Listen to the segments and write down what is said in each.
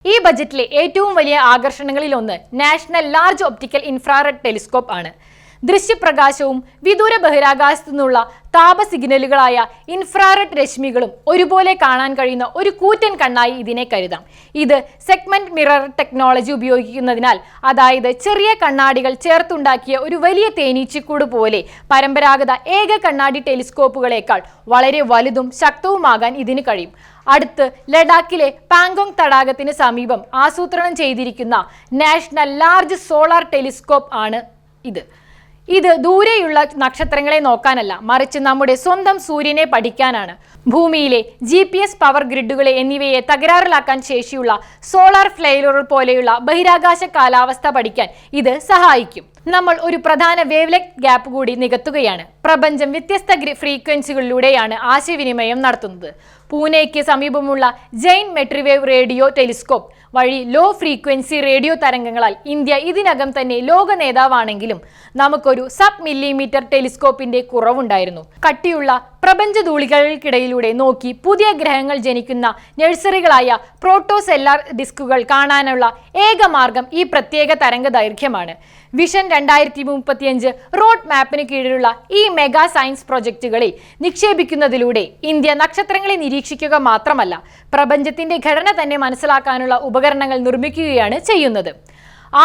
ഈ ബജറ്റിലെ ഏറ്റവും വലിയ ആകർഷണങ്ങളിലൊന്ന് national large optical infrared telescope ആണ്. ദൃശ്യപ്രകാശവും വിദൂര ബഹിരാകാശത്തു നിന്നുള്ള താപ സിഗ്നലുകളായ ഇൻഫ്രാറെഡ് രശ്മികളും ഒരുപോലെ കാണാൻ കഴിയുന്ന ഒരു കൂറ്റൻ കണ്ണായി ഇതിനെ കരുതാം. ഇത് സെഗ്മെന്റ് മിറർ ടെക്നോളജി ഉപയോഗിക്കുന്നതിനാൽ, അതായത് ചെറിയ കണ്ണാടികൾ ചേർത്തുണ്ടാക്കിയ ഒരു വലിയ തേനീച്ചക്കൂട് പോലെ പരമ്പരാഗത ഏക കണ്ണാടി ടെലിസ്കോപ്പുകളേക്കാൾ വളരെ വലുതും ശക്തവുമാകാൻ ഇതിന് കഴിയും. അടുത്ത് ലഡാക്കിലെ പാങ്കോങ് തടാകത്തിന് സമീപം ആസൂത്രണം ചെയ്തിരിക്കുന്ന നാഷണൽ ലാർജ് സോളാർ ടെലിസ്കോപ്പ് ആണ് ഇത് ദൂരെയുള്ള നക്ഷത്രങ്ങളെ നോക്കാനല്ല, മറിച്ച് നമ്മുടെ സ്വന്തം സൂര്യനെ പഠിക്കാനാണ്. ഭൂമിയിലെ GPS പവർ ഗ്രിഡുകളെ എന്നിവയെ തകരാറിലാക്കാൻ ശേഷിയുള്ള സോളാർ ഫ്ലെയറുകൾ പോലെയുള്ള ബഹിരാകാശ കാലാവസ്ഥ പഠിക്കാൻ ഇത് സഹായിക്കും. നമ്മൾ ഒരു പ്രധാന വേവ്ലെങ്ത് ഗ്യാപ്പ് കൂടി നികത്തുകയാണ്. പ്രപഞ്ചം വ്യത്യസ്ത ഫ്രീക്വൻസികളിലൂടെയാണ് ആശയവിനിമയം നടത്തുന്നത്. പൂനെയ്ക്ക് സമീപമുള്ള ജെയിൻ മെട്രിവേവ് റേഡിയോ ടെലിസ്കോപ്പ് വഴി ലോ ഫ്രീക്വൻസി റേഡിയോ തരംഗങ്ങളാൽ ഇന്ത്യ ഇതിനകം തന്നെ ലോക നേതാവാണെങ്കിലും നമുക്കൊരു സബ് മില്ലിമീറ്റർ ടെലിസ്കോപ്പിന്റെ കുറവുണ്ടായിരുന്നു. കട്ടിയുള്ള പ്രപഞ്ചധൂളികൾക്കിടയിലൂടെ നോക്കി പുതിയ ഗ്രഹങ്ങൾ ജനിക്കുന്ന നഴ്സറികളായ പ്രോട്ടോസെല്ലാർ ഡിസ്കുകൾ കാണാനുള്ള ഏക മാർഗം ഈ പ്രത്യേക തരംഗ ദൈർഘ്യമാണ്. വിഷൻ 2035 റോഡ് മാപ്പിന് കീഴിലുള്ള ഈ മെഗാ സയൻസ് പ്രൊജക്റ്റുകളിൽ നിക്ഷേപിക്കുന്നതിലൂടെ ഇന്ത്യ നക്ഷത്രങ്ങളെ നിരീക്ഷിക്കുക മാത്രമല്ല, പ്രപഞ്ചത്തിന്റെ ഘടന തന്നെ മനസ്സിലാക്കാനുള്ള ഉപകരണങ്ങൾ നിർമ്മിക്കുകയാണ് ചെയ്യുന്നത്.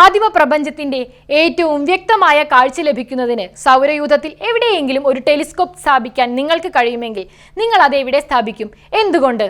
ആദിമ പ്രപഞ്ചത്തിന്റെ ഏറ്റവും വ്യക്തമായ കാഴ്ച ലഭിക്കുന്നതിന് സൗരയൂഥത്തിൽ എവിടെയെങ്കിലും ഒരു ടെലിസ്കോപ്പ് സ്ഥാപിക്കാൻ നിങ്ങൾക്ക് കഴിയുമെങ്കിൽ നിങ്ങൾ അത് എവിടെ സ്ഥാപിക്കും? എന്തുകൊണ്ട്?